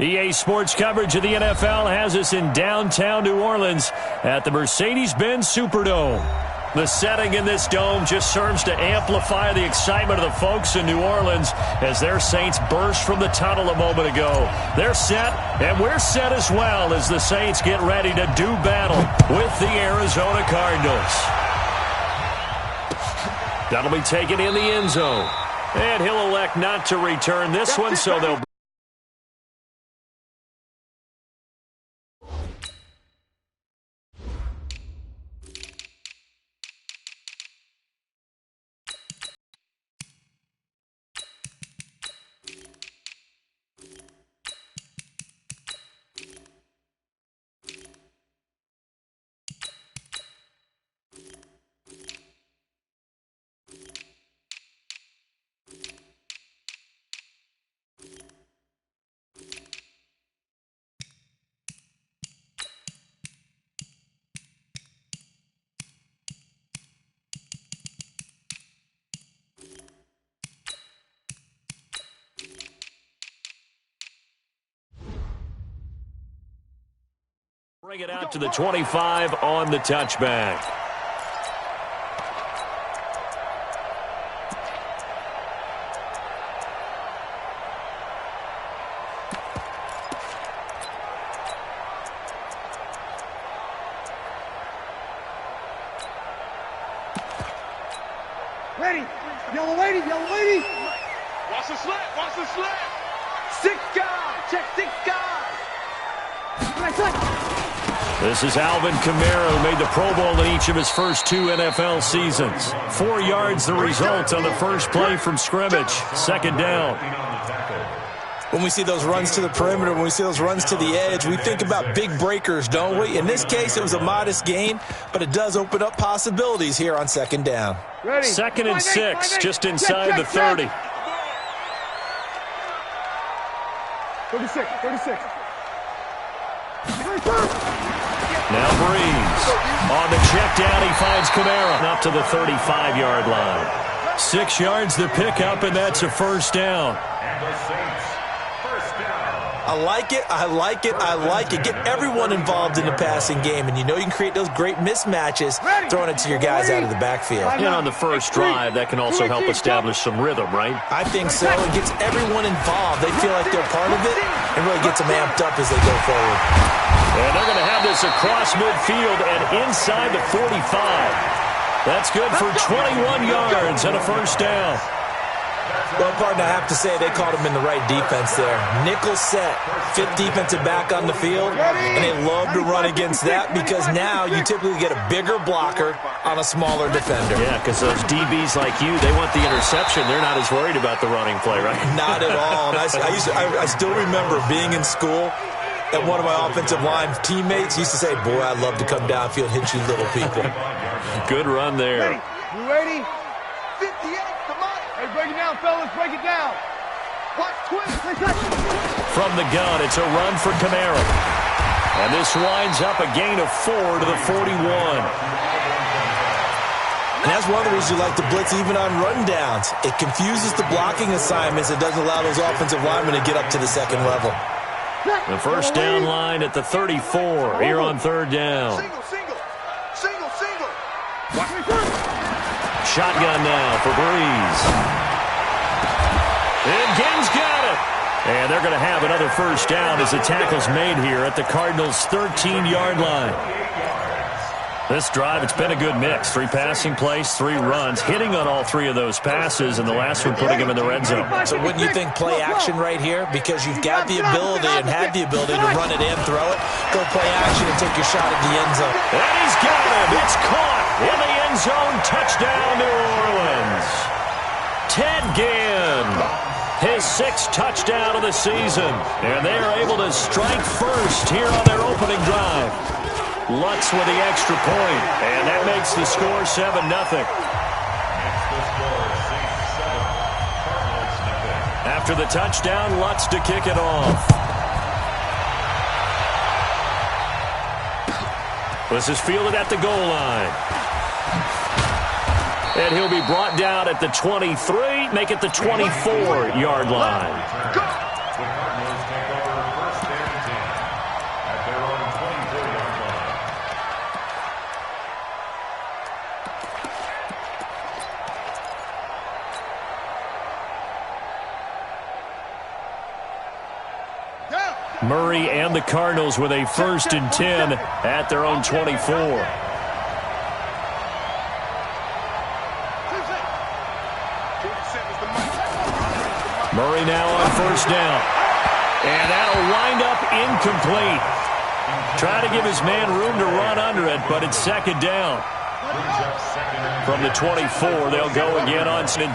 EA Sports coverage of the NFL has us in downtown New Orleans at the Mercedes-Benz Superdome. The setting in this dome just serves to amplify the excitement of the folks in New Orleans as their Saints burst from the tunnel a moment ago. They're set, and we're set as well as the Saints get ready to do battle with the Arizona Cardinals. That'll be taken in the end zone. And he'll elect not to return this one, so they'll... Bring it out to the 25 on the touchback. Ready. Yellow lady, yellow lady. Watch the slip, watch the slip. 6 guys. Check 6 guys. This is Alvin Kamara, who made the Pro Bowl in each of his first 2 NFL seasons. 4 yards the result on the first play from scrimmage. Second down. When we see those runs to the perimeter, when we see those runs to the edge, we think about big breakers, don't we? In this case, it was a modest gain, but it does open up possibilities here on second down. Ready. 2nd and 6, just inside the 30. 36, 36. Now Breeze. On the check down, he finds Kamara. Up to the 35-yard line. 6 yards the pickup, and that's a first down. I like it, I like it, I like it. Get everyone involved in the passing game, and you know you can create those great mismatches throwing it to your guys out of the backfield. And on the first drive, that can also help establish some rhythm, right? I think so. It gets everyone involved. They feel like they're part of it, and really gets them amped up as they go forward. And they're going to have this across midfield and inside the 45. That's good for 21 yards and a first down. Well, partner, I have to say they called him in the right defense there. Nickel set, 5th defensive back on the field, and they love to run against that because now you typically get a bigger blocker on a smaller defender. Yeah, because those DBs like you, they want the interception. They're not as worried about the running play, right? Not at all. And I still remember being in school, and one of my offensive line teammates used to say, boy, I'd love to come downfield and hit you little people. Good run there. You ready? 58, come on. Hey, break it down, fellas, break it down. Watch, twist. From the gun, it's a run for Kamara. And this winds up a gain of 4 to the 41. And that's one of the reasons you like to blitz even on rundowns. It confuses the blocking assignments. It doesn't allow those offensive linemen to get up to the second level. The first down line at the 34 here on third down. Single. Shotgun now for Breeze. And Ginn's got it. And they're going to have another first down as the tackle's made here at the Cardinals' 13-yard line. This drive, it's been a good mix. 3 passing plays, 3 runs, hitting on all 3 of those passes, and the last one putting him in the red zone. So wouldn't you think play action right here? Because you've got the ability and had the ability to run it in, throw it, go play action and take your shot at the end zone. And he's got him. It's caught in the end zone. Touchdown, New Orleans. Ted Ginn, his 6th touchdown of the season. And they are able to strike first here on their opening drive. Lutz with the extra point, and that makes the score 7-0. After the touchdown, Lutz to kick it off. This is fielded at the goal line. And he'll be brought down at the 23, make it the 24-yard line. Murray and the Cardinals with a 1st and 10 at their own 24. Murray now on 1st down. And that'll wind up incomplete. Trying to give his man room to run under it, but it's 2nd down. From the 24, they'll go again on 10.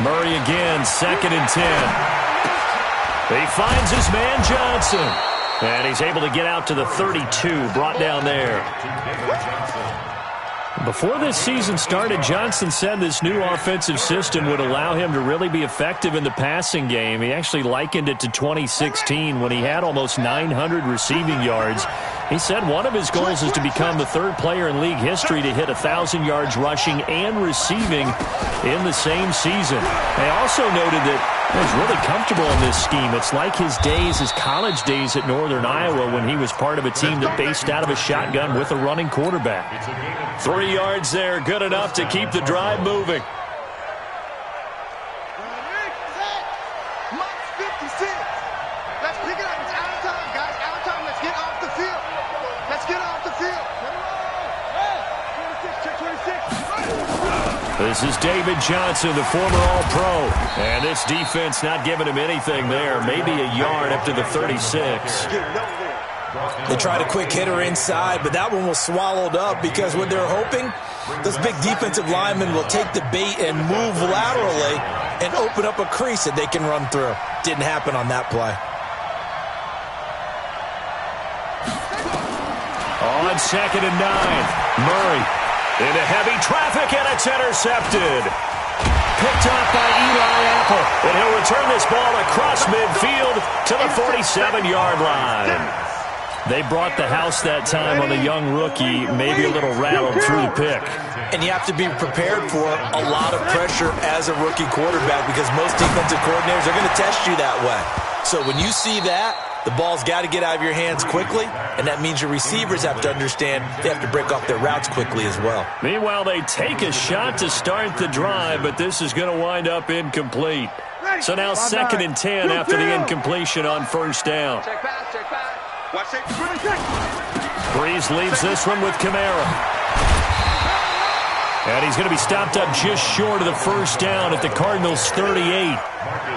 Murray again, 2nd and 10. He finds his man Johnson. And he's able to get out to the 32, brought down there. Before this season started, Johnson said this new offensive system would allow him to really be effective in the passing game. He actually likened it to 2016 when he had almost 900 receiving yards. He said one of his goals is to become the 3rd player in league history to hit 1,000 yards rushing and receiving in the same season. They also noted that he's really comfortable in this scheme. It's like his college days at Northern Iowa when he was part of a team that based out of a shotgun with a running quarterback. 3 yards there, good enough to keep the drive moving. Let's pick it up. It's out of time, guys. Out of time. Let's get off the field. Let's get off the field. 26, check 26. This is David Johnson, the former All-Pro. And this defense not giving him anything there. Maybe a yard up to the 36. They tried a quick hitter inside, but that one was swallowed up because what they're hoping, those big defensive linemen will take the bait and move laterally and open up a crease that they can run through. Didn't happen on that play. On 2nd and 9, Murray into heavy traffic, and it's intercepted. Picked off by Eli Apple, and he'll return this ball across midfield to the 47-yard line. They brought the house that time on the young rookie, maybe a little rattled through the pick. And you have to be prepared for a lot of pressure as a rookie quarterback because most defensive coordinators are going to test you that way. So when you see that, the ball's got to get out of your hands quickly, and that means your receivers have to understand they have to break off their routes quickly as well. Meanwhile, they take a shot to start the drive, but this is going to wind up incomplete. So now 2nd and 10 after the incompletion on 1st down. Check pass, check pass. Breeze leaves this one with Kamara. And he's going to be stopped up just short of the 1st down at the Cardinals' 38.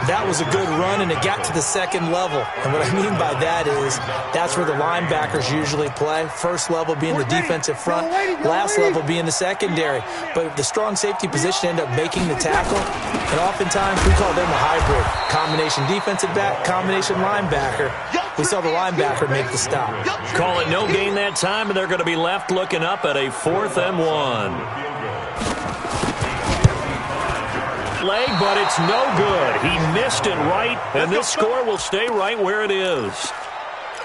That was a good run, and it got to the 2nd level. And what I mean by that is that's where the linebackers usually play. 1st level being the defensive front, last level being the secondary. But the strong safety position ended up making the tackle, and oftentimes we call them a hybrid. Combination defensive back, combination linebacker. We saw the linebacker make the stop. Call it no gain that time, and they're going to be left looking up at a 4th and 1. Leg, but it's no good. He missed it right, and this score will stay right where it is.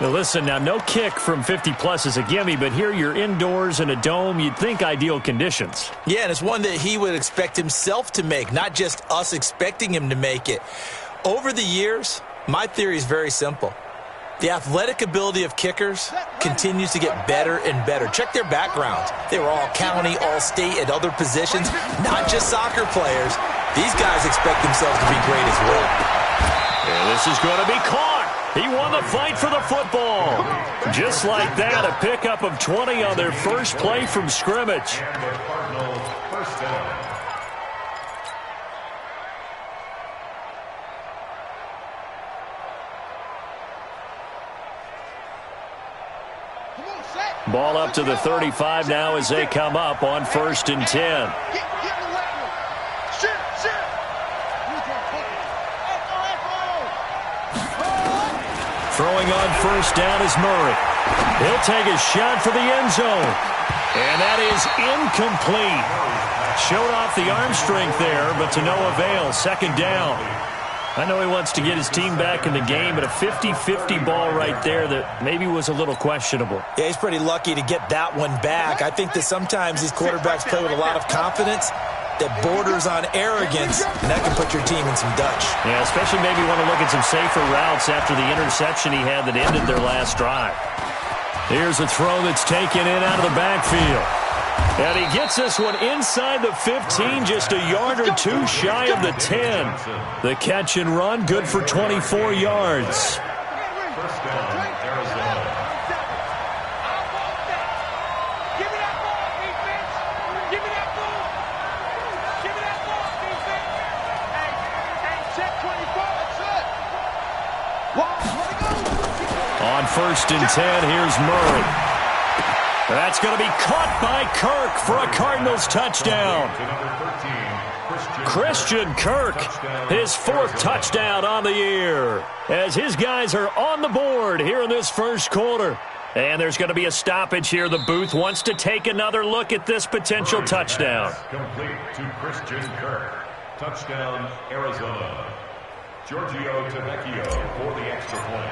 Now listen, now no kick from 50-plus is a gimme, but here you're indoors in a dome. You'd think ideal conditions. Yeah, and it's one that he would expect himself to make, not just us expecting him to make it. Over the years, my theory is very simple. The athletic ability of kickers continues to get better and better. Check their backgrounds. They were all county, all state, at other positions, not just soccer players. These guys expect themselves to be great as well. And this is going to be caught. He won the fight for the football. Just like that, a pickup of 20 on their first play from scrimmage. Ball up to the 35 now as they come up on 1st and 10. Throwing on 1st down is Murray. He'll take a shot for the end zone. And that is incomplete. Showed off the arm strength there, but to no avail. 2nd down. I know he wants to get his team back in the game, but a 50-50 ball right there that maybe was a little questionable. Yeah, he's pretty lucky to get that one back. I think that sometimes these quarterbacks play with a lot of confidence that borders on arrogance, and that can put your team in some Dutch. Yeah, especially maybe want to look at some safer routes after the interception he had that ended their last drive. Here's a throw that's taken in out of the backfield. And he gets this one inside the 15, just a yard or two shy of the 10. The catch and run, good for 24 yards. First down, Arizona. Give me that ball, defense. Give me that ball. Give me that ball, defense. Hey, check 24. That's it. On 1st and 10, here's Murray. That's going to be caught by Kirk for a Cardinals touchdown. Christian Kirk, his 4th touchdown on the year, as his guys are on the board here in this first quarter. And there's going to be a stoppage here. The booth wants to take another look at this potential touchdown. Complete to Christian Kirk. Touchdown, Arizona. Giorgio Tavecchio for the extra point.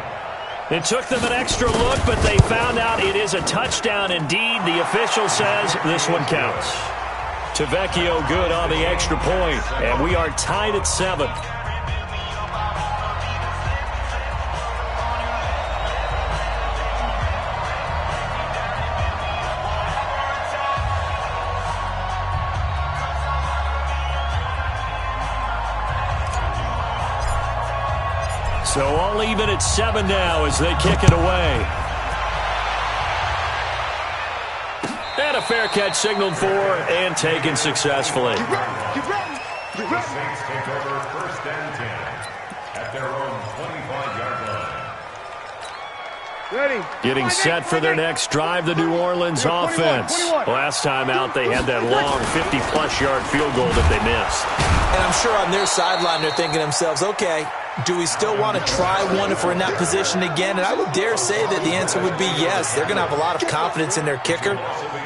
It took them an extra look, but they found out it is a touchdown indeed. The official says this one counts. Tavecchio good on the extra point, and we are tied at 7. So all even at 7 now as they kick it away. And a fair catch signaled for and taken successfully. The Saints take over 1st and 10 at their own 25-yard line. Ready. Getting set for their next drive, the New Orleans offense. Last time out, they had that long 50-plus yard field goal that they missed. And I'm sure on their sideline they're thinking to themselves, okay, do we still want to try one if we're in that position again? And I would dare say that the answer would be yes. They're going to have a lot of confidence in their kicker.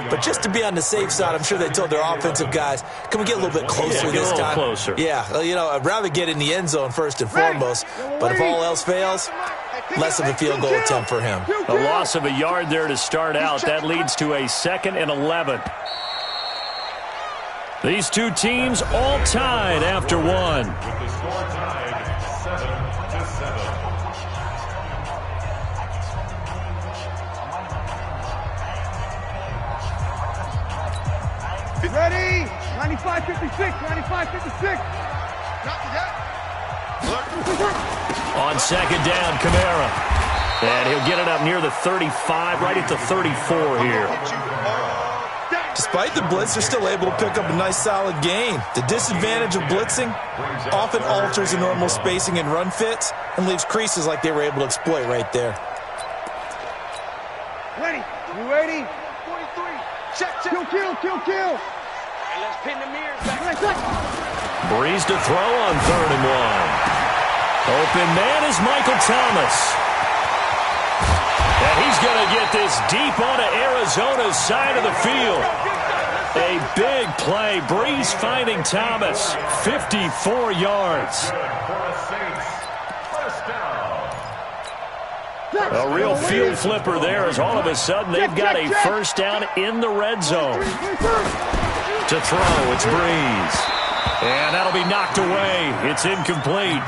But just to be on the safe side, I'm sure they told their offensive guys, can we get a little bit closer this time? Get a little closer. Yeah, you know, I'd rather get in the end zone first and foremost. But if all else fails, less of a field goal attempt for him. A loss of a yard there to start out. That leads to a 2nd and 11. These two teams all tied after 1. With the score tied 7-7. Ready. 95-56. 95-56. On 2nd down, Kamara. And he'll get it up near the 35, right at the 34 here. Despite the blitz, they're still able to pick up a nice solid gain. The disadvantage of blitzing often alters the normal spacing and run fits and leaves creases like they were able to exploit right there. Ready. You ready? 43. Check. Kill. Hey, let's pin the mirrors back. Breeze to throw on 3rd and 1. Open man is Michael Thomas. And he's going to get this deep onto Arizona's side of the field. A big play. Breeze finding Thomas. 54 yards. A real field flipper there as all of a sudden they've got a first down in the red zone. To throw, it's Breeze. And that'll be knocked away. It's incomplete.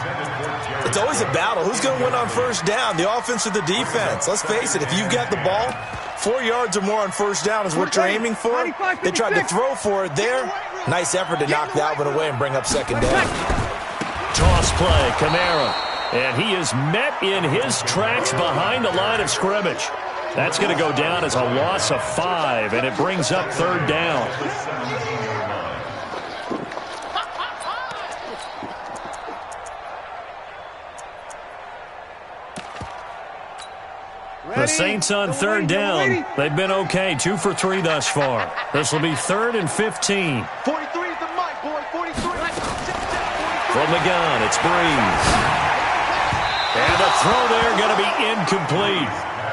It's always a battle. Who's going to win on first down, the offense or the defense? Let's face it, if you've got the ball, 4 yards or more on first down is what you're aiming for. They tried to throw for it there. Nice effort to knock that one away and bring up 2nd down. Toss play, Kamara. And he is met in his tracks behind the line of scrimmage. That's going to go down as a loss of 5, and it brings up 3rd down. The Saints on 3rd down. They've been okay, 2 for 3 thus far. This will be 3rd and 15. 43 is the mic, boy. 43. From the gun, it's Breeze. And the throw there going to be incomplete.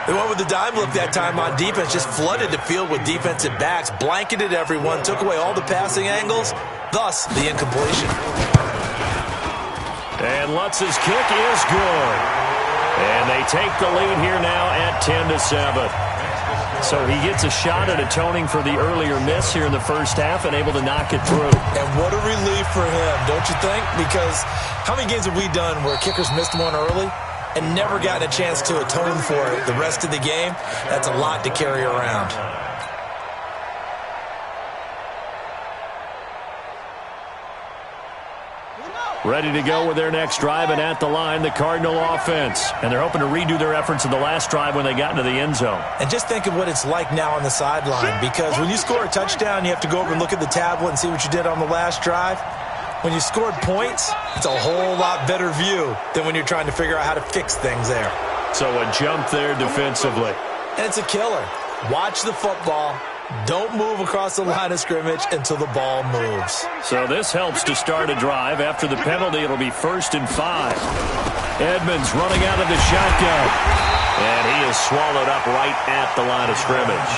They went with the dime look that time on defense, just flooded the field with defensive backs, blanketed everyone, took away all the passing angles, thus the incompletion. And Lutz's kick is good. And they take the lead here now at 10-7. So he gets a shot at atoning for the earlier miss here in the first half and able to knock it through. And what a relief for him, don't you think? Because how many games have we done where kickers missed one early and never gotten a chance to atone for it the rest of the game? That's a lot to carry around. Ready to go with their next drive, and at the line, the Cardinal offense. And they're hoping to redo their efforts in the last drive when they got into the end zone. And just think of what it's like now on the sideline, because when you score a touchdown, you have to go over and look at the tablet and see what you did on the last drive. When you scored points, it's a whole lot better view than when you're trying to figure out how to fix things there. So a jump there defensively. And it's a killer. Watch the football. Don't move across the line of scrimmage until the ball moves. So this helps to start a drive. After the penalty, it'll be 1st and 5. Edmonds running out of the shotgun. And he is swallowed up right at the line of scrimmage.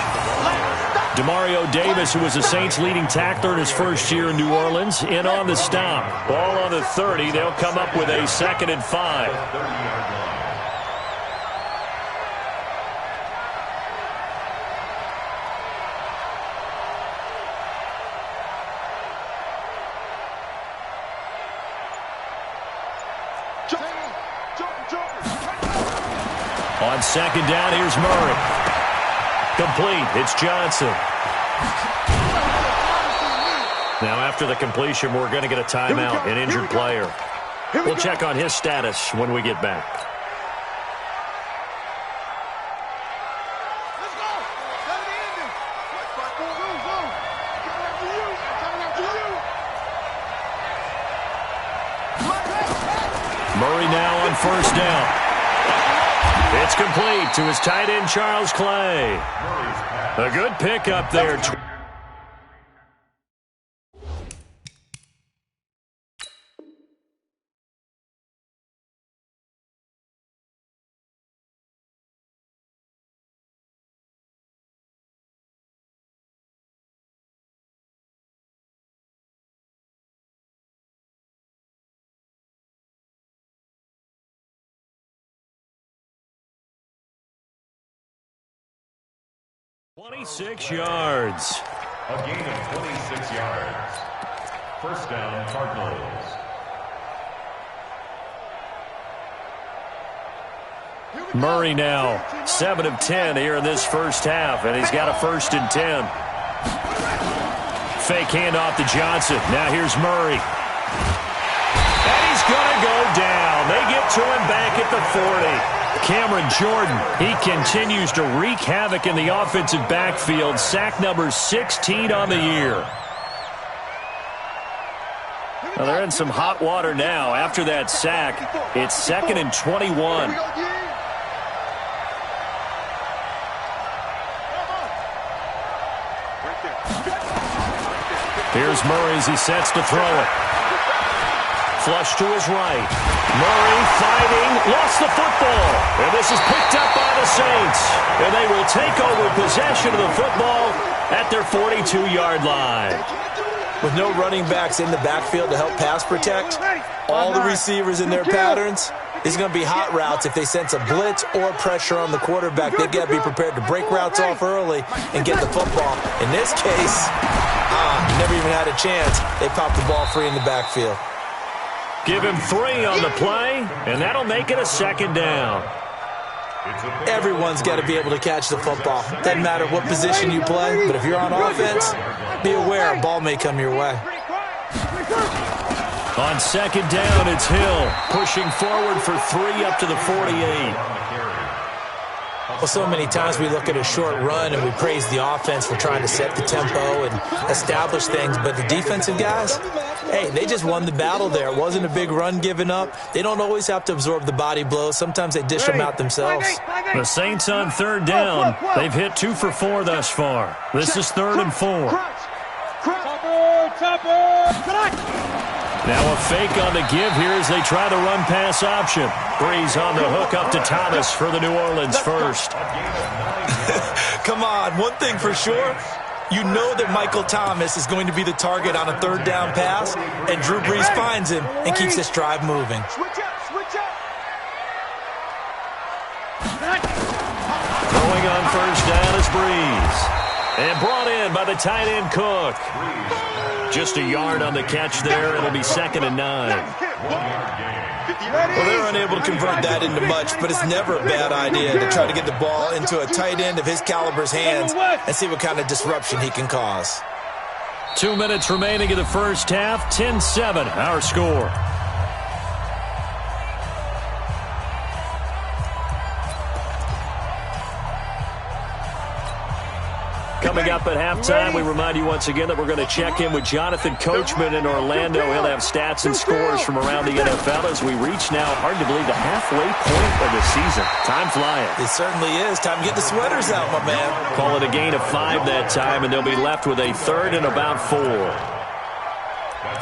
Demario Davis, who was the Saints' leading tackler in his first year in New Orleans, in on the stop. Ball on the 30. They'll come up with a 2nd and 5. On 2nd down, here's Murray. Complete. It's Johnson. Now, after the completion, we're going to get a timeout, an injured player. We'll check on his status when we get back. Murray now on 1st down. It's complete to his tight end, Charles Clay. A good pickup there. .26 yards. A gain of 26 yards. 1st down, Cardinals. Murray now 7 of 10 here in this first half, and he's got a 1st and 10. Fake handoff to Johnson. Now here's Murray. And he's going to go down. They get to him back at the 40. Cameron Jordan, he continues to wreak havoc in the offensive backfield. Sack number 16 on the year. Well, they're in some hot water now. After that sack, it's 2nd and 21. Here's Murray as he sets to throw it. Flush to his right. Murray fighting, lost the football. And this is picked up by the Saints. And they will take over possession of the football at their 42-yard line. With no running backs in the backfield to help pass protect, all the receivers in their patterns, these are going to be hot routes. If they sense a blitz or pressure on the quarterback, they've got to be prepared to break routes off early and get the football. In this case, never even had a chance. They popped the ball free in the backfield. Give him 3 on the play, and that'll make it a 2nd down. Everyone's got to be able to catch the football. Doesn't matter what position you play, but if you're on offense, be aware a ball may come your way. On 2nd down, it's Hill pushing forward for 3 up to the 48. Well, so many times we look at a short run and we praise the offense for trying to set the tempo and establish things, but the defensive guys, hey, they just won the battle there. It wasn't a big run given up. They don't always have to absorb the body blows. Sometimes they dish them out themselves. The Saints on 3rd down. They've hit 2 for 4 thus far. This is 3rd and 4. Now a fake on the give here as they try the run-pass option. Breeze on the hook up to Thomas for the New Orleans first. Come on, one thing for sure. You know that Michael Thomas is going to be the target on a 3rd down pass, and Drew Brees finds him and keeps this drive moving. Throwing on 1st down is Brees. And brought in by the tight end Cook. Just a yard on the catch there. It'll be 2nd and 9. Well, they're unable to convert that into much, but it's never a bad idea to try to get the ball into a tight end of his caliber's hands and see what kind of disruption he can cause. 2 minutes remaining in the first half. 10-7, our score. Coming up at halftime, we remind you once again that we're going to check in with Jonathan Coachman in Orlando. He'll have stats and scores from around the NFL as we reach now, hard to believe, the halfway point of the season. Time flying. It certainly is. Time to get the sweaters out, my man. Call it a gain of 5 that time, and they'll be left with a 3rd and about 4.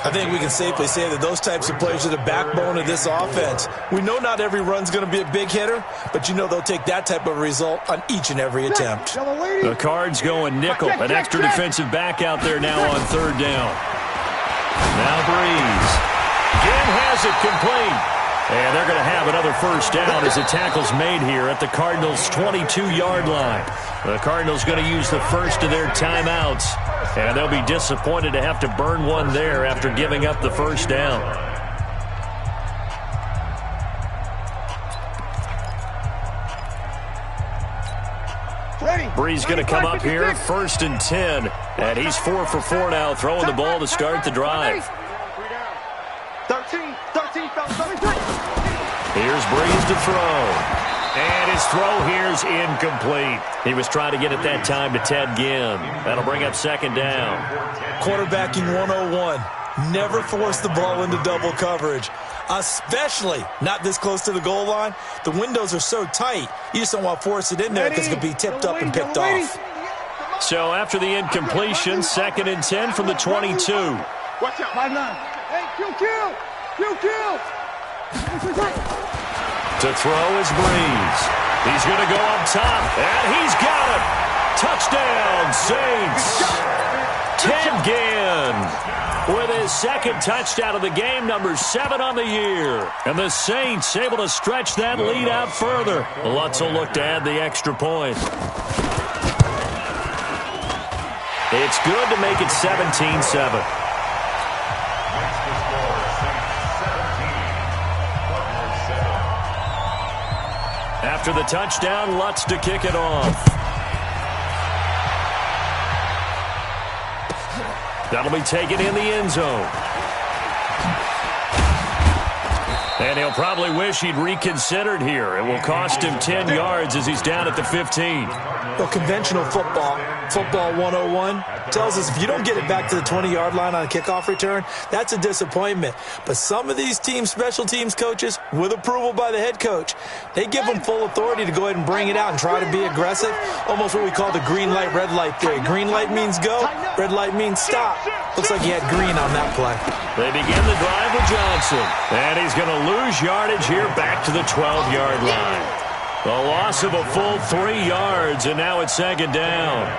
I think we can safely say that those types of players are the backbone of this offense. We know not every run's going to be a big hitter, but you know they'll take that type of result on each and every attempt. The Cards going nickel. An extra defensive back out there now on 3rd down. Now Breeze. Again has it complete. And they're going to have another 1st down as the tackle's made here at the Cardinals' 22-yard line. The Cardinals going to use the first of their timeouts. And they'll be disappointed to have to burn one there after giving up the 1st down. Breeze going to come up here, 1st and 10. And he's 4 for 4 now, throwing the ball to start the drive. 13, Here's Breeze to throw. And his throw here's incomplete. He was trying to get it that time to Ted Ginn. That'll bring up 2nd down. Quarterbacking 101. Never force the ball into double coverage, especially not this close to the goal line. The windows are so tight, you just don't want to force it in there because it could be tipped up and picked off. So after the incompletion, 2nd and 10 from the 22. Watch out. 5-9. Hey, kill. To throw is Breeze. He's going to go up top, and he's got it. Touchdown, Saints. Ted Ginn with his 2nd touchdown of the game, number 7 on the year. And the Saints able to stretch that lead out further. Lutz will look to add the extra point. It's good to make it 17-7. After the touchdown, Lutz to kick it off. That'll be taken in the end zone. And he'll probably wish he'd reconsidered here. It will cost him 10 yards as he's down at the 15. Well, conventional football 101, tells us if you don't get it back to the 20-yard line on a kickoff return, that's a disappointment. But some of these special teams coaches, with approval by the head coach, they give them full authority to go ahead and bring it out and try to be aggressive. Almost what we call the green light, red light theory. Green light means go, red light means stop. Looks like he had green on that play. They begin the drive with Johnson. And he's going to lose yardage here back to the 12-yard line. The loss of a full 3 yards, and now it's 2nd down.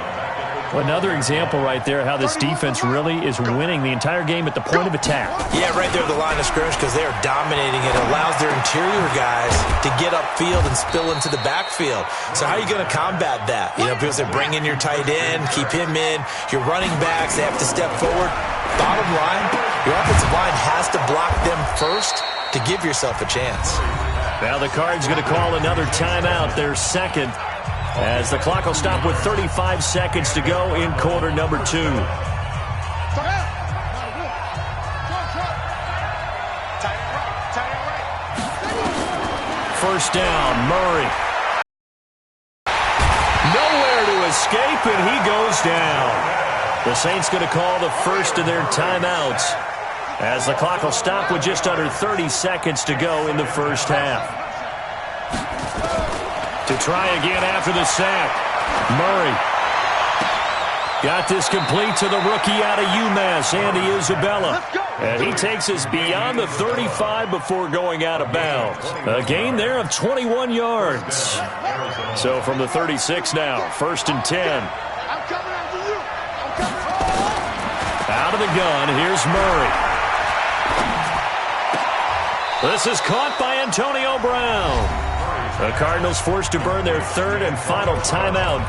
Another example right there how this defense really is winning the entire game at the point of attack. Yeah, right there at the line of scrimmage because they are dominating. It allows their interior guys to get upfield and spill into the backfield. So how are you going to combat that? You know, because they bring in your tight end, keep him in. Your running backs, they have to step forward. Bottom line, your offensive line has to block them first to give yourself a chance. Now the Cards going to call another timeout, their 2nd, as the clock will stop with 35 seconds to go in quarter number 2. First down, Murray. Nowhere to escape, and he goes down. The Saints going to call the first of their timeouts as the clock will stop with just under 30 seconds to go in the first half. To try again after the sack, Murray got this complete to the rookie out of UMass, Andy Isabella. And he takes us beyond the 35 before going out of bounds. A gain there of 21 yards. So from the 36 now, 1st and 10. Out of the gun, here's Murray. This is caught by Antonio Brown. The Cardinals forced to burn their 3rd and final timeout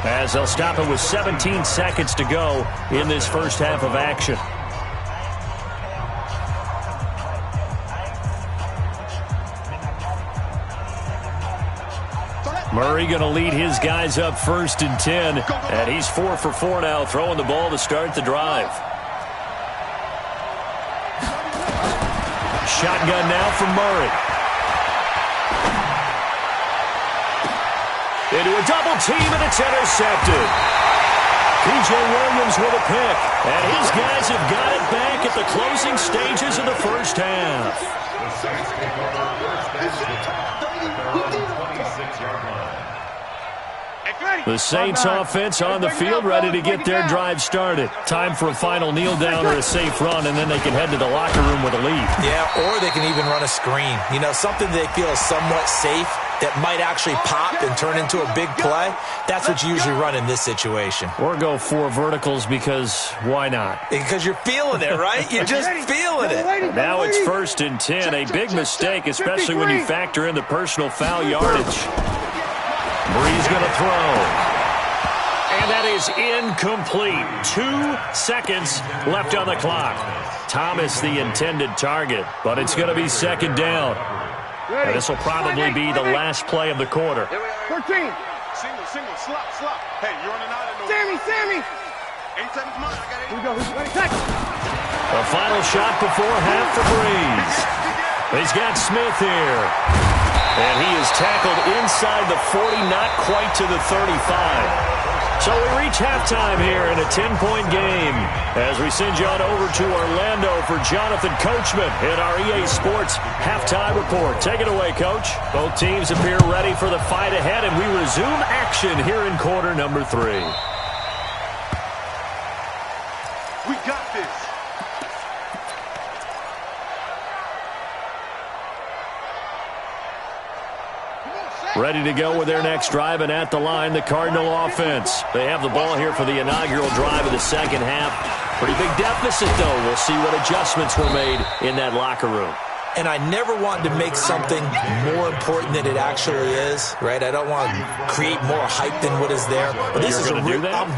as they'll stop it with 17 seconds to go in this first half of action. Murray going to lead his guys up 1st and 10, and he's 4 for 4 now, throwing the ball to start the drive. Shotgun now from Murray. Into a double team, and it's intercepted. P.J. Williams with a pick. And his guys have got it back at the closing stages of the first half. The Saints take over first and 10. They're on the 26-yard line. The Saints offense on the field, ready to get their drive started. Time for a final kneel down or a safe run, and then they can head to the locker room with a lead. Yeah, or they can even run a screen. You know, something they feel is somewhat safe that might actually pop and turn into a big play. That's what you usually run in this situation. Or go 4 verticals because why not? Because you're feeling it, right? You're just feeling it. Now it's 1st and 10. A big mistake, especially when you factor in the personal foul yardage. Bree's going to throw. And that is incomplete. 2 seconds left on the clock. Thomas the intended target, but it's going to be 2nd down. And this will probably be the last play of the quarter. 13. Single, slop. Hey, you're on an island. Sammy. Anytime it's mine, I got it. Here we go. A final shot before half for Breeze. He's got Smith here. And he is tackled inside the 40, not quite to the 35. So we reach halftime here in a 10-point game as we send you on over to Orlando for Jonathan Coachman in our EA Sports Halftime Report. Take it away, Coach. Both teams appear ready for the fight ahead, and we resume action here in quarter number 3. We got this. Ready to go with their next drive, and at the line, the Cardinal offense. They have the ball here for the inaugural drive of the second half. Pretty big deficit, though. We'll see what adjustments were made in that locker room. And I never want to make something more important than it actually is, right? I don't want to create more hype than what is there. But this is I'm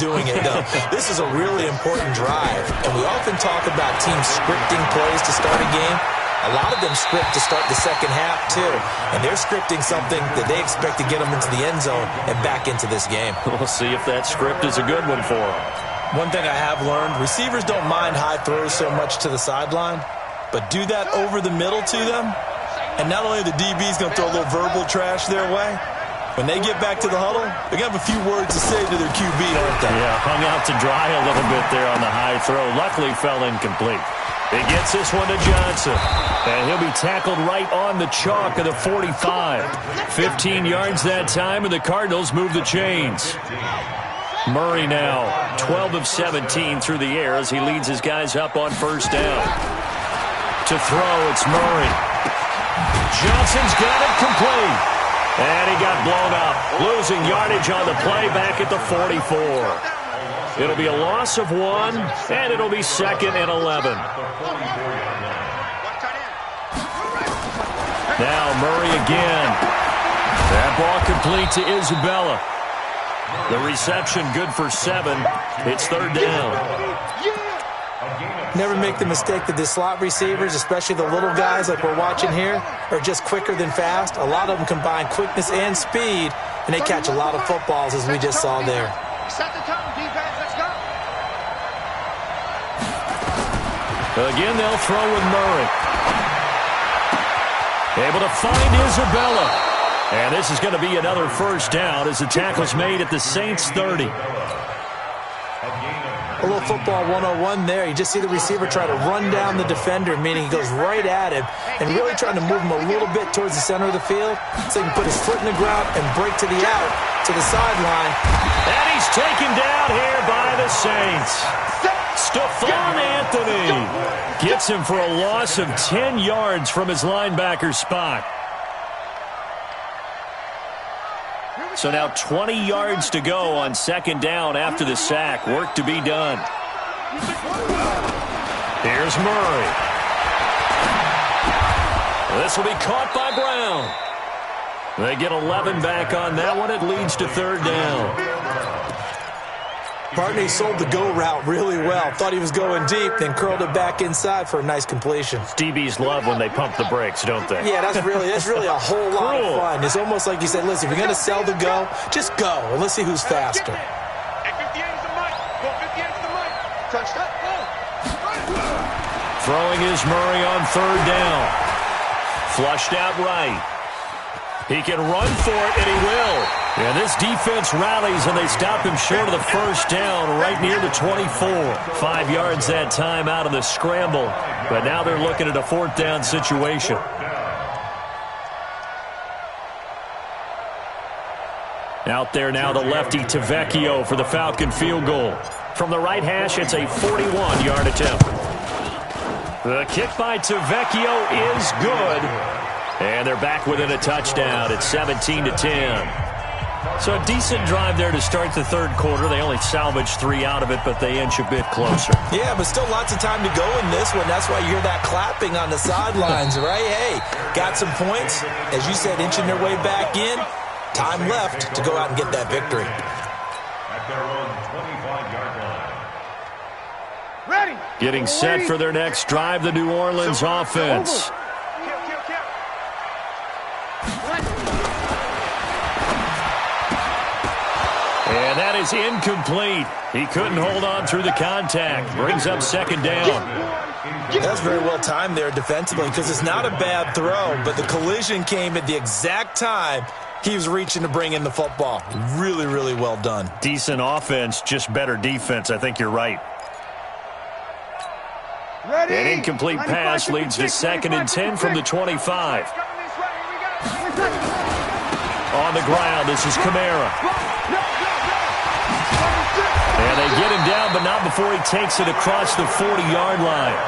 doing it, though. This is a really important drive. And we often talk about teams scripting plays to start a game. A lot of them script to start the second half, too. And they're scripting something that they expect to get them into the end zone and back into this game. We'll see if that script is a good one for them. One thing I have learned, receivers don't mind high throws so much to the sideline, but do that over the middle to them, and not only the DB's going to throw a little verbal trash their way, when they get back to the huddle, they're going to have a few words to say to their QB, aren't they? Yeah, hung out to dry a little bit there on the high throw. Luckily fell incomplete. He gets this one to Johnson, and he'll be tackled right on the chalk of the 45. 15 yards that time, and the Cardinals move the chains. Murray now, 12 of 17 through the air as he leads his guys up on 1st down. To throw, it's Murray. Johnson's got it complete. And he got blown up, losing yardage on the play back at the 44. It'll be a loss of 1, and it'll be 2nd and 11. Now Murray again. That ball complete to Isabella. The reception good for 7. It's 3rd down. Never make the mistake that the slot receivers, especially the little guys like we're watching here, are just quicker than fast. A lot of them combine quickness and speed, and they catch a lot of footballs, as we just saw there. Set the tone, defense. Let's go. Again, they'll throw with Murray. Able to find Isabella. And this is going to be another 1st down as the tackle's made at the Saints 30. A little football 101 there. You just see the receiver try to run down the defender, meaning he goes right at him and really trying to move him a little bit towards the center of the field so he can put his foot in the ground and break to the out, to the sideline. And he's taken down here by the Saints. Stephon Anthony gets him for a loss of 10 yards from his linebacker spot. So now 20 yards to go on 2nd down after the sack. Work to be done. Here's Murray. This will be caught by Brown. They get 11 back on that one. It leads to 3rd down. Barney sold the go route really well. Thought he was going deep, then curled it back inside for a nice completion. DBs love when they pump the brakes, don't they? Yeah, that's really a whole lot of fun. It's almost like you said, listen, if you're going to sell the go, just go, and let's see who's faster. Throwing is Murray on 3rd down. Flushed out right. He can run for it, and he will. And this defense rallies, and they stop him short of the first down right near the 24. 5 yards that time out of the scramble. But now they're looking at a 4th down situation. Out there now, the lefty Tavecchio for the Falcon field goal. From the right hash, it's a 41-yard attempt. The kick by Tavecchio is good. And they're back within a touchdown. It's 17-10. So a decent drive there to start the third quarter. They only salvaged 3 out of it, but they inch a bit closer. Yeah, but still lots of time to go in this one. That's why you hear that clapping on the sidelines, right? Hey, got some points. As you said, inching their way back in. Time left to go out and get that victory. At their own 25-yard line. Ready. Getting set for their next drive, the New Orleans offense. And that is incomplete. He couldn't hold on through the contact. Brings up 2nd down. That's very well timed there defensively because it's not a bad throw, but the collision came at the exact time he was reaching to bring in the football. Really, really well done. Decent offense, just better defense. I think you're right. Ready. An incomplete pass leads to 2nd and 10 from the 25. On the ground, this is Kamara. And they get him down, but not before he takes it across the 40-yard line.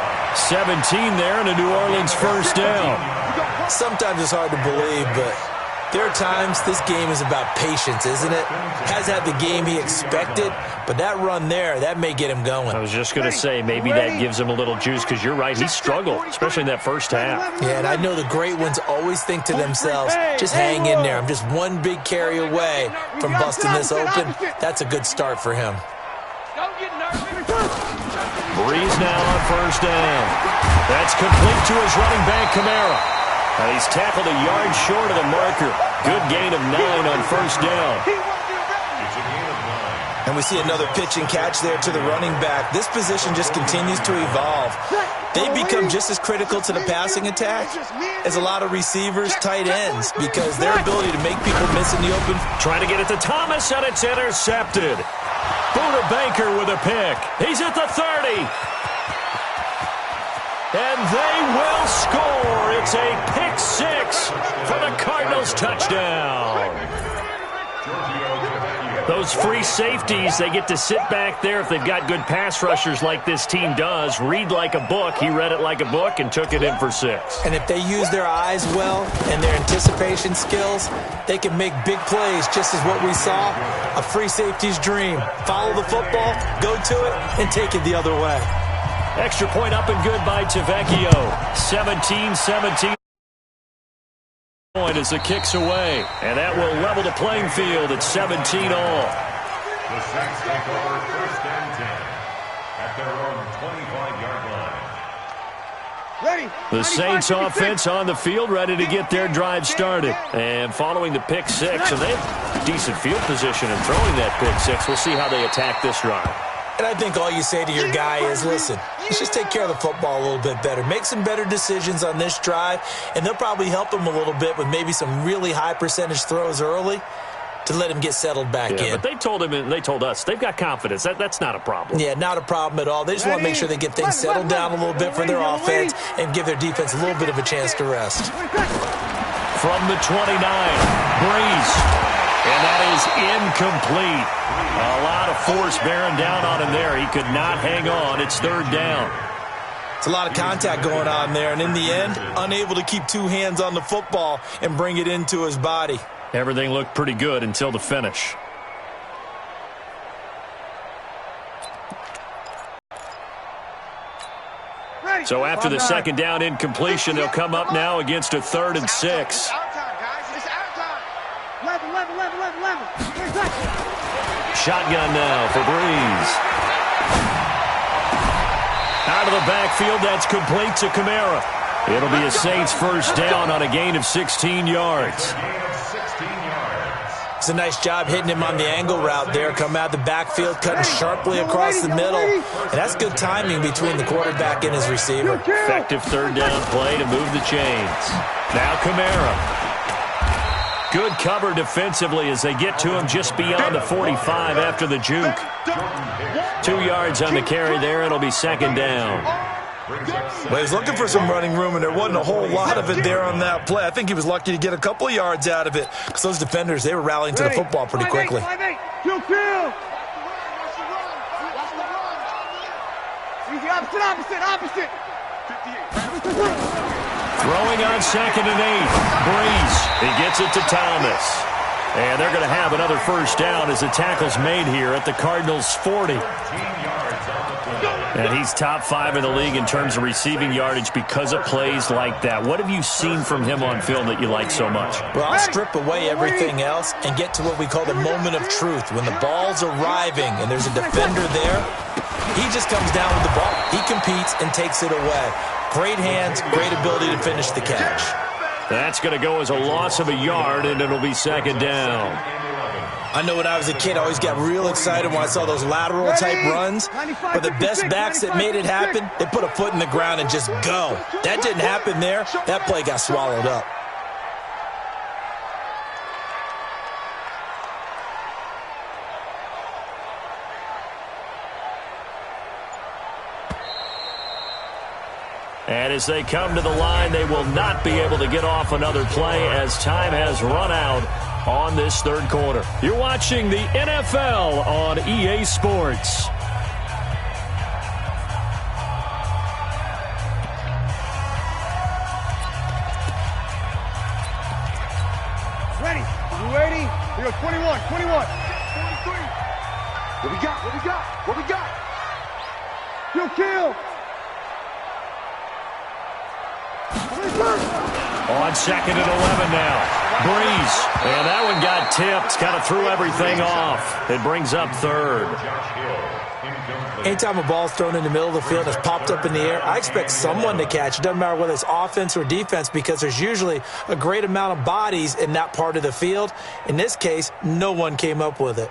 17 there and a New Orleans 1st down. Sometimes it's hard to believe, but there are times this game is about patience, isn't it? Has had the game he expected, but that run there, that may get him going. I was just going to say, maybe that gives him a little juice because you're right, he struggled, especially in that first half. Yeah, and I know the great ones always think to themselves, just hang in there. I'm just one big carry away from busting this open. That's a good start for him. Breeze now on 1st down. That's complete to his running back, Kamara. And he's tackled a yard short of the marker. Good gain of 9 on 1st down. It's a gain of 9. And we see another pitch and catch there to the running back. This position just continues to evolve. They become just as critical to the passing attack as a lot of receivers, tight ends, because their ability to make people miss in the open. Trying to get it to Thomas, and it's intercepted. Buda Baker with a pick. He's at the 30. And they will score. It's a pick 6 for the Cardinals touchdown. Those free safeties, they get to sit back there if they've got good pass rushers like this team does. Read like a book. He read it like a book and took it in for 6. And if they use their eyes well and their anticipation skills, they can make big plays, just as what we saw. A free safety's dream. Follow the football, go to it, and take it the other way. Extra point up and good by Tavecchio. 17-17. Point as the kick's away. And that will level the playing field at 17 all. The Saints take over 1st and 10 at their own 25-yard line. Ready. The Saints offense on the field, ready to get their drive started. And following the pick 6, and they have decent field position in throwing that pick 6. We'll see how they attack this drive. And I think all you say to your guy is, listen, let's just take care of the football a little bit better. Make some better decisions on this drive, and they'll probably help him a little bit with maybe some really high percentage throws early to let him get settled back in. But they told him and they told us they've got confidence. That's not a problem. Yeah, not a problem at all. They just want to make sure they get things settled down a little bit for their offense and give their defense a little bit of a chance to rest. From the 29, Breeze. And that is incomplete. A lot of force bearing down on him there. He could not hang on. It's 3rd down. It's a lot of contact going on there, and in the end, unable to keep 2 hands on the football and bring it into his body. Everything looked pretty good until the finish. So after the 2nd down incompletion, they'll come up now against a 3rd and 6. Shotgun now for Breeze. Out of the backfield, that's complete to Kamara. It'll be a Saints 1st down on a gain of 16 yards. It's a nice job hitting him on the angle route there. Come out the backfield, cutting sharply across the middle. And that's good timing between the quarterback and his receiver. Effective 3rd down play to move the chains. Now Kamara. Good cover defensively as they get to him just beyond the 45 after the juke. 2 yards on the carry there. It'll be second down. Well, he's looking for some running room, and there wasn't a whole lot of it there on that play. I think he was lucky to get a couple of yards out of it because those defenders, they were rallying to the football pretty quickly. Opposite. Throwing on 2nd and 8. Breeze. He gets it to Thomas. And they're going to have another first down as the tackle's made here at the Cardinals' 40. And he's top 5 in the league in terms of receiving yardage because of plays like that. What have you seen from him on film that you like so much? Well, I'll strip away everything else and get to what we call the moment of truth. When the ball's arriving and there's a defender there, he just comes down with the ball. He competes and takes it away. Great hands, great ability to finish the catch. That's going to go as a loss of a yard, and it'll be second down. I know when I was a kid, I always got real excited when I saw those lateral-type runs. But the best backs that made it happen, they put a foot in the ground and just go. That didn't happen there. That play got swallowed up. And as they come to the line, they will not be able to get off another play as time has run out on this third quarter. You're watching the NFL on EA Sports. Ready? You ready? We go 21. 43. What we got? Kill. On 2nd and 11 now. Breeze. And that one got tipped. Kind of threw everything off. It brings up 3rd. Anytime a ball's thrown in the middle of the field and it's popped up in the air, I expect someone to catch. It doesn't matter whether it's offense or defense because there's usually a great amount of bodies in that part of the field. In this case, no one came up with it.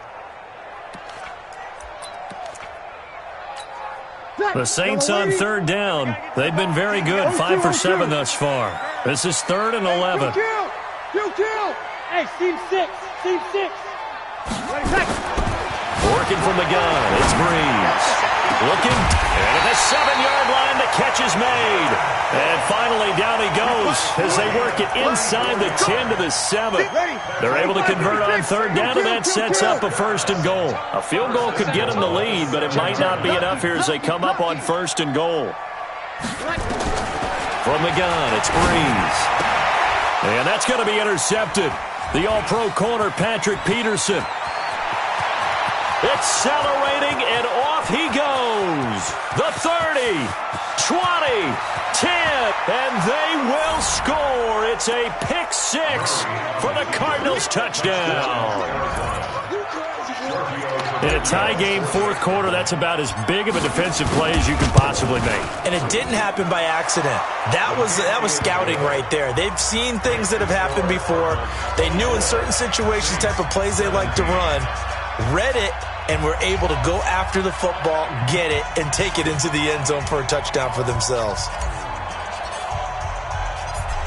The Saints on 3rd down. They've been very good, 5 for 7 thus far. This is 3rd and 11. Kill. Hey, team 6. Working from the gun, it's Breeze. Looking, and at the 7-yard line, the catch is made. And finally, down he goes as they work it inside the 10 to the 7. They're able to convert on 3rd down, and that sets up a 1st and goal. A field goal could get them the lead, but it might not be enough here as they come up on 1st and goal. From the gun, it's Breeze. And that's going to be intercepted. The all-pro corner, Patrick Peterson. Accelerating, and off he goes. The 30, 20, 10, and they will score. It's a pick 6 for the Cardinals touchdown. In a tie game, 4th quarter, that's about as big of a defensive play as you can possibly make. And it didn't happen by accident. That was scouting right there. They've seen things that have happened before. They knew in certain situations type of plays they like to run, read it, and were able to go after the football, get it, and take it into the end zone for a touchdown for themselves.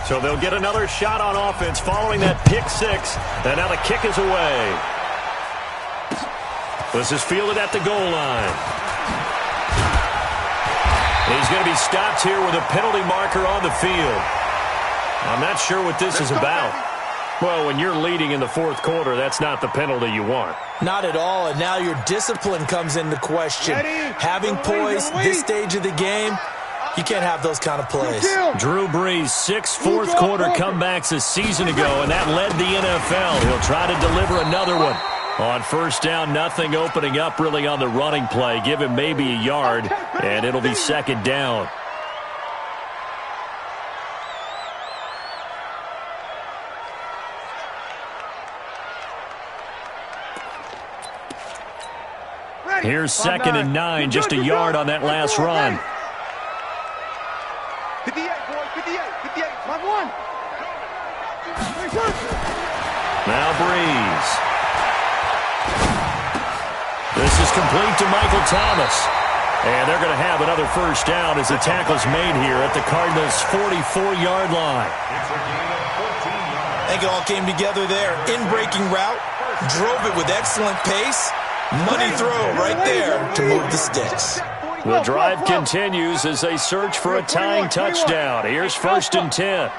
So they'll get another shot on offense following that pick 6, and now the kick is away. This is fielded at the goal line. He's going to be stopped here with a penalty marker on the field. I'm not sure what this is about. Well, when you're leading in the 4th quarter, that's not the penalty you want. Not at all, and now your discipline comes into question. Having poise this stage of the game, you can't have those kind of plays. Drew Brees, 6 fourth-quarter comebacks a season ago, and that led the NFL. He'll try to deliver another one. On 1st down, nothing opening up really on the running play. Give him maybe a yard, and it'll be 2nd down. Here's 2nd and 9, just a yard on that last run. 58, boy, 58, 5-1. Now Breeze. This is complete to Michael Thomas. And they're going to have another 1st down as the tackle's made here at the Cardinals' 44-yard line. I think it all came together there. In-breaking route, drove it with excellent pace. Money throw right there to move the sticks. The drive continues as they search for a tying touchdown. Here's 1st and 10.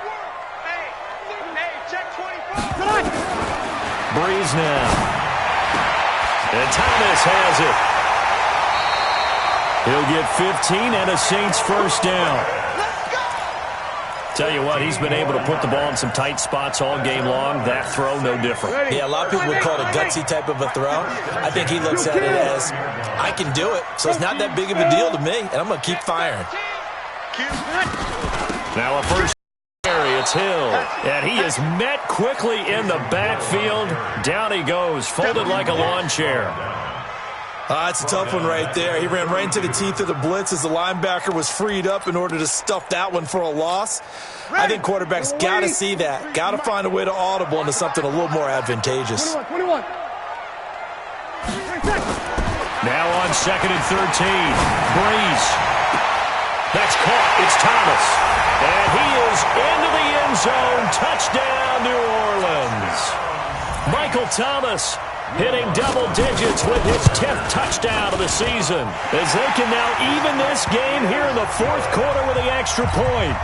Breeze now. And Thomas has it. He'll get 15 and a Saints first down. Tell you what, he's been able to put the ball in some tight spots all game long. That throw, no different. Yeah, a lot of people would call it a gutsy type of a throw. I think he looks at it as, I can do it, so it's not that big of a deal to me, and I'm going to keep firing. Now a first carry, it's Hill. And he is met quickly in the backfield. Down he goes, folded like a lawn chair. That's a tough one right there. He ran right into the teeth of the blitz as the linebacker was freed up in order to stuff that one for a loss. I think quarterbacks got to see that. Got to find a way to audible into something a little more advantageous. 21. Now on 2nd and 13. Breeze. That's caught. It's Thomas. And he is into the end zone. Touchdown, New Orleans. Michael Thomas hitting double digits with his 10th touchdown of the season, as they can now even this game here in the 4th quarter with the extra point.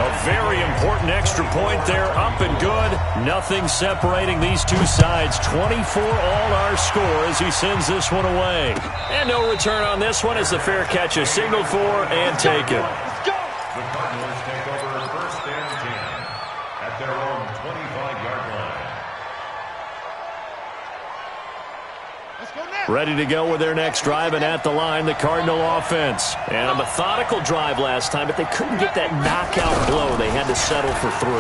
A very important extra point there, up and good. Nothing separating these two sides. 24 all our score as he sends this one away. And no return on this one as the fair catch is signaled for and taken. The Cardinals take over 1st and 10 at their own 25-yard line. Ready to go with their next drive, and at the line, the Cardinal offense. And a methodical drive last time, but they couldn't get that knockout blow. They had to settle for 3.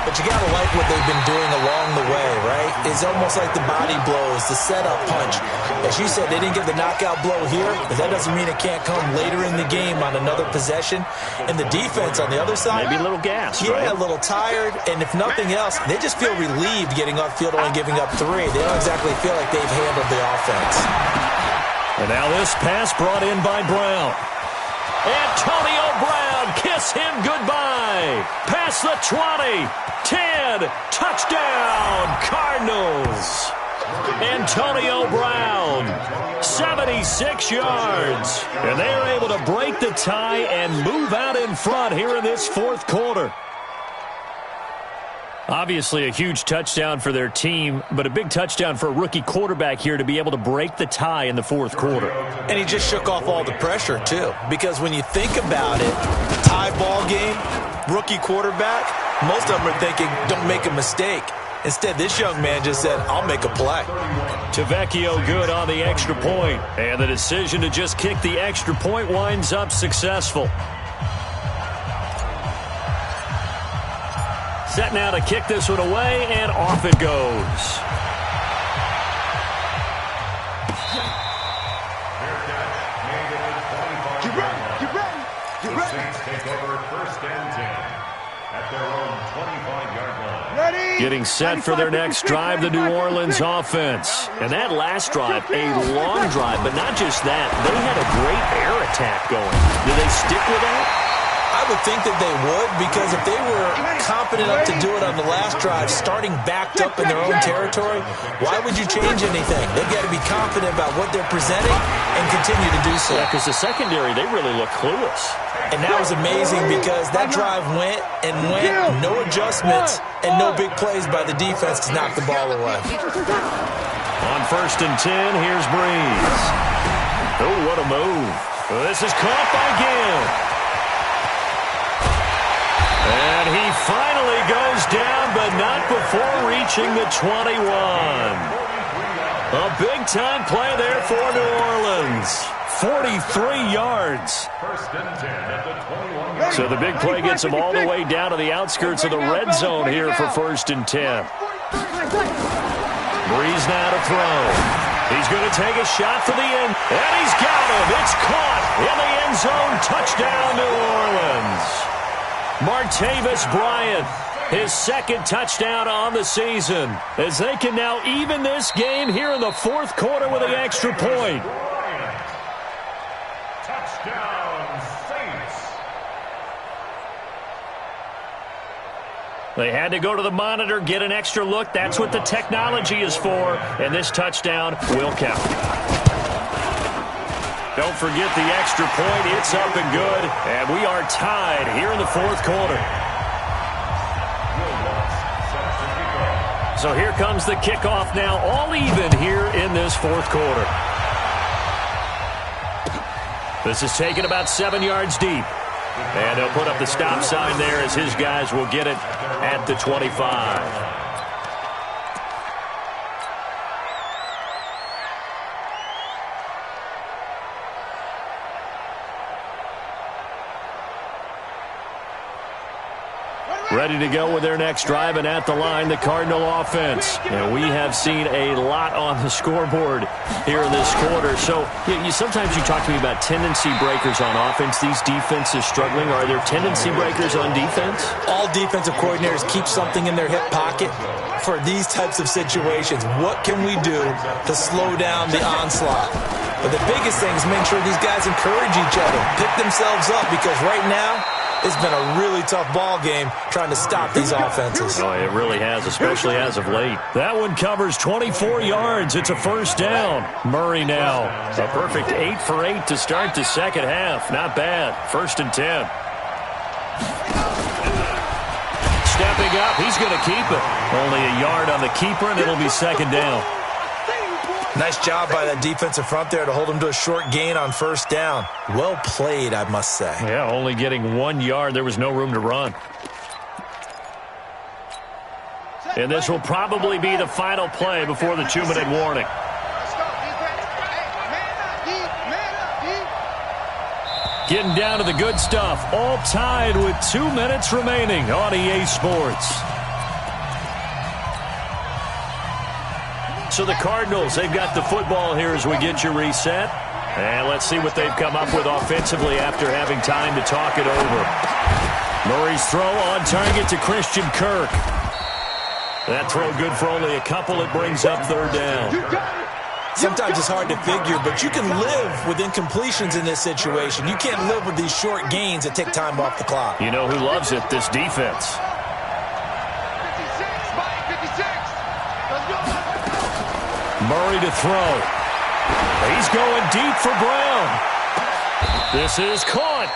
But you got to like what they've been doing along the way, right? It's almost like the body blows, the setup punch. As you said, they didn't get the knockout blow here, but that doesn't mean it can't come later in the game on another possession. And the defense on the other side, maybe a little gas, yeah, right? A little tired. And if nothing else, they just feel relieved getting upfield, only giving up 3. They don't exactly feel like they've handled the offense. And now this pass brought in by Brown. Antonio Brown, kiss him goodbye. Past the 20. 10, touchdown, Cardinals. Antonio Brown, 76 yards. And they are able to break the tie and move out in front here in this 4th quarter. Obviously a huge touchdown for their team, but a big touchdown for a rookie quarterback here to be able to break the tie in the 4th quarter. And he just shook off all the pressure, too. Because when you think about it, tie ball game, rookie quarterback, most of them are thinking, don't make a mistake. Instead, this young man just said, I'll make a play. Tavecchio good on the extra point. And the decision to just kick the extra point winds up successful. Set now to kick this one away, and off it goes. Get ready. Take over 1st and 10 at their own 25-yard line. Ready. Getting set for their next drive, the New Orleans offense. And that last drive, a long drive, but not just that. They had a great air attack going. Do they stick with that? I would think that they would, because if they were confident enough to do it on the last drive, starting backed up in their own territory, why would you change anything? They've got to be confident about what they're presenting and continue to do so. Yeah, because the secondary, they really look clueless. And that was amazing because that drive went and went, no adjustments, and no big plays by the defense to knock the ball away. On 1st and 10, here's Breeze. Oh, what a move. This is caught by Gill. And he finally goes down, but not before reaching the 21. A big-time play there for New Orleans. 43 yards. 1st and 10 at the 21. So the big play gets him all the way down to the outskirts of the red zone here for 1st and 10. Breeze now to throw. He's going to take a shot for the end. And he's got him. It's caught in the end zone. Touchdown, New Orleans. Martavis Bryant, his 2nd touchdown on the season, as they can now even this game here in the 4th quarter with an extra point. Touchdown, Saints. They had to go to the monitor, get an extra look. That's what the technology is for, and this touchdown will count. Don't forget the extra point. It's up and good, and we are tied here in the fourth quarter. So here comes the kickoff now, all even here in this fourth quarter. This is taken about 7 yards deep. And they'll put up the stop sign there as his guys will get it at the 25. Ready to go with their next drive, and at the line, the Cardinal offense. And we have seen a lot on the scoreboard here in this quarter. So sometimes you talk to me about tendency breakers on offense. These defenses struggling. Are there tendency breakers on defense? All defensive coordinators keep something in their hip pocket for these types of situations. What can we do to slow down the onslaught? But the biggest thing is make sure these guys encourage each other, pick themselves up, because right now, it's been a really tough ball game trying to stop these offenses. Oh, it really has, especially as of late. That one covers 24 yards. It's a first down. Murray now. A perfect 8 for 8 to start the second half. Not bad. 1st and 10. Stepping up. He's going to keep it. Only a yard on the keeper, and it'll be second down. Nice job by that defensive front there to hold him to a short gain on first down. Well played, I must say. Yeah, only getting 1 yard. There was no room to run. And this will probably be the final play before the 2-minute warning. Getting down to the good stuff. All tied with 2 minutes remaining on EA Sports. So the Cardinals, they've got the football here as we get you reset. And let's see what they've come up with offensively after having time to talk it over. Murray's throw on target to Christian Kirk. That throw good for only a couple. It brings up third down. Sometimes it's hard to figure, but you can live with incompletions in this situation. You can't live with these short gains that take time off the clock. You know who loves it? This defense. Murray to throw. He's going deep for Brown. This is caught.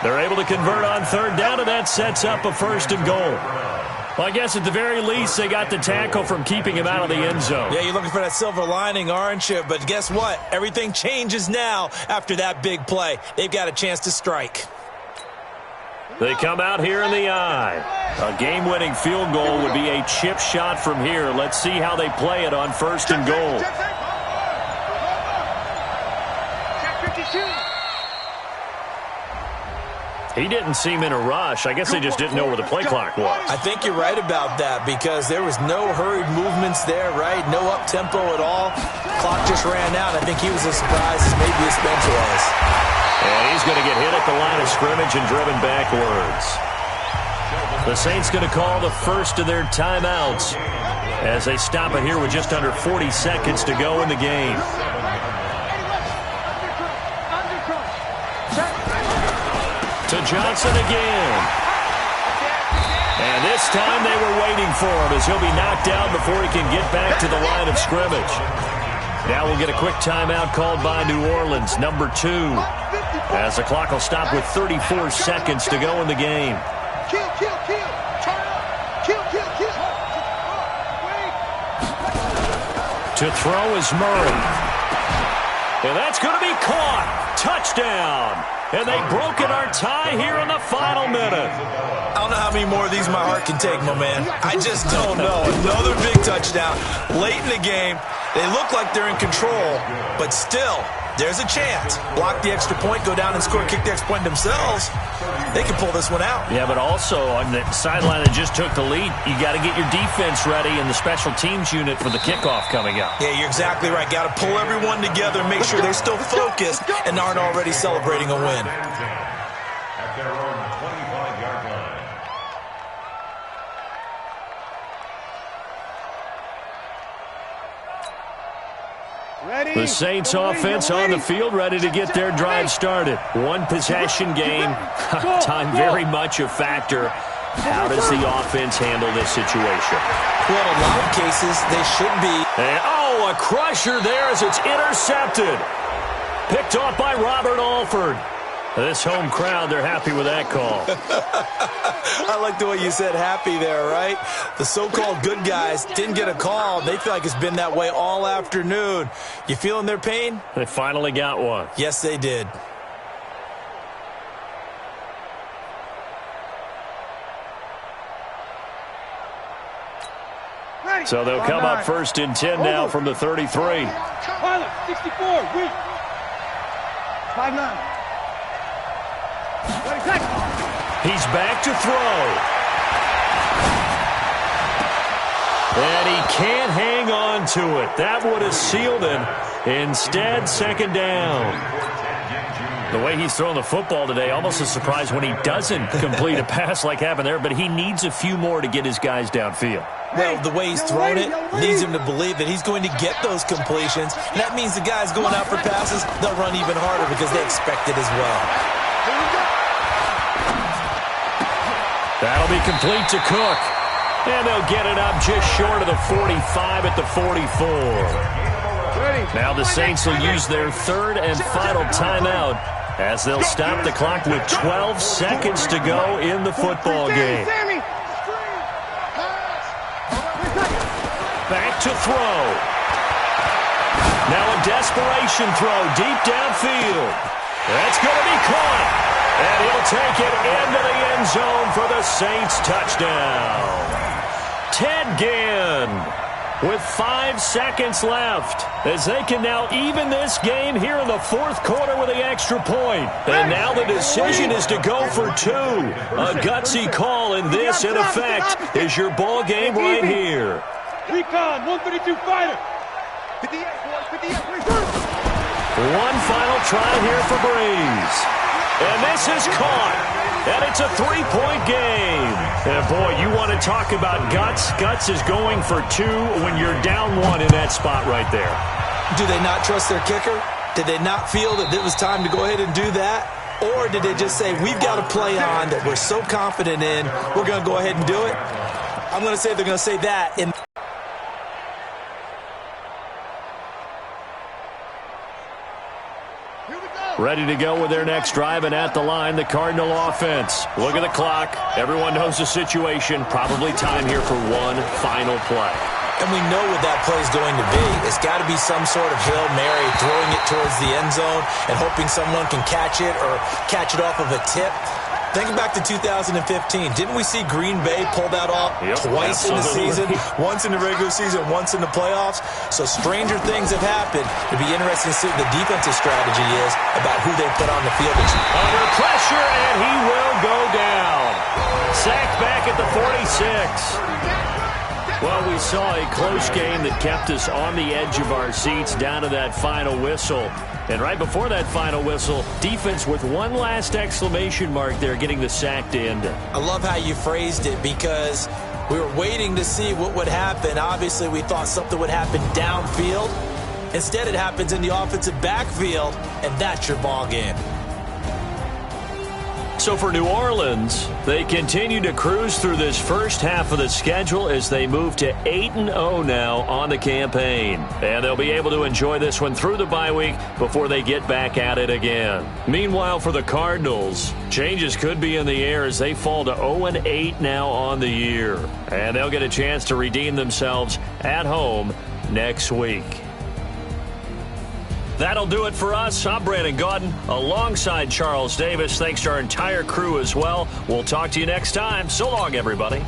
They're able to convert on third down, and that sets up a 1st and goal. Well, I guess at the very least, they got the tackle from keeping him out of the end zone. Yeah, you're looking for that silver lining, aren't you? But guess what? Everything changes now after that big play. They've got a chance to strike. They come out here in the eye. A game-winning field goal would be a chip shot from here. Let's see how they play it on 1st and goal. He didn't seem in a rush. I guess they just didn't know where the play clock was. I think you're right about that because there was no hurried movements there, right? No up-tempo at all. Clock just ran out. I think he was as surprised as maybe his bench was. And he's going to get hit at the line of scrimmage and driven backwards. The Saints going to call the first of their timeouts as they stop it here with just under 40 seconds to go in the game. To Johnson again. And this time they were waiting for him as he'll be knocked down before he can get back to the line of scrimmage. Now we'll get a quick timeout called by New Orleans, number 2. As the clock will stop with 34 seconds to go in the game. To throw is Murray. And that's going to be caught. Touchdown. And they broke it, our tie here in the final minute. I don't know how many more of these my heart can take, my man. I just don't know. Another big touchdown late in the game. They look like they're in control, but still, there's a chance. Block the extra point, go down and score, kick the extra point themselves. They can pull this one out. Yeah, but also on the sideline that just took the lead, you got to get your defense ready and the special teams unit for the kickoff coming up. Yeah, you're exactly right. Got to pull everyone together, make sure they're still focused and aren't already celebrating a win. At their own 25-yard line. The Saints offense on the field, ready to get their drive started. One possession game. Time very much a factor. How does the offense handle this situation? Well, in a lot of cases, they should be. And, a crusher there as it's intercepted. Picked off by Robert Alford. This home crowd, they're happy with that call. I like the way you said happy there, right? The so-called good guys didn't get a call. They feel like it's been that way all afternoon. You feeling their pain? They finally got one. Yes, they did. So they'll come up 1st and 10 now from the 33. 64, weak. 5-9. He's back to throw. And he can't hang on to it. That would have sealed him. Instead, 2nd down. The way he's throwing the football today, almost a surprise when he doesn't complete a pass like happened there, but he needs a few more to get his guys downfield. Well, the way he's thrown it leads him to believe that he's going to get those completions. And that means the guys going out for passes, they'll run even harder because they expect it as well. That'll be complete to Cook. And they'll get it up just short of the 45 at the 44. Now the Saints will use their 3rd and final timeout as they'll stop the clock with 12 seconds to go in the football game. Back to throw. Now a desperation throw deep downfield. That's going to be caught. And he'll take it into the end zone for the Saints touchdown. Ted Ginn with 5 seconds left as they can now even this game here in the 4th quarter with the extra point. And now the decision is to go for 2. A gutsy call, and this, in effect, is your ball game right here. Recon, 132 fighter. 58, boys, 58. One final try here for Breeze. And this is caught. And it's a 3-point game. And boy, you want to talk about guts. Guts is going for 2 when you're down 1 in that spot right there. Do they not trust their kicker? Did they not feel that it was time to go ahead and do that? Or did they just say, we've got a play on that we're so confident in, we're going to go ahead and do it? I'm going to say they're going to say that in. Ready to go with their next drive, and at the line, the Cardinal offense. Look at the clock. Everyone knows the situation. Probably time here for one final play. And we know what that play is going to be. It's got to be some sort of Hail Mary, throwing it towards the end zone and hoping someone can catch it or catch it off of a tip. Thinking back to 2015, didn't we see Green Bay pull that off twice in the season? Once in the regular season, once in the playoffs. So stranger things have happened. It'd be interesting to see what the defensive strategy is about who they put on the field. Under pressure, and he will go down. Sacked back at the 46. Well, we saw a close game that kept us on the edge of our seats down to that final whistle. And right before that final whistle, defense with one last exclamation mark there, getting the sack to end it. I love how you phrased it because we were waiting to see what would happen. Obviously, we thought something would happen downfield. Instead, it happens in the offensive backfield, and that's your ball game. So for New Orleans, they continue to cruise through this first half of the schedule as they move to 8-0 now on the campaign. And they'll be able to enjoy this one through the bye week before they get back at it again. Meanwhile, for the Cardinals, changes could be in the air as they fall to 0-8 now on the year. And they'll get a chance to redeem themselves at home next week. That'll do it for us. I'm Brandon Gaudin alongside Charles Davis. Thanks to our entire crew as well. We'll talk to you next time. So long, everybody.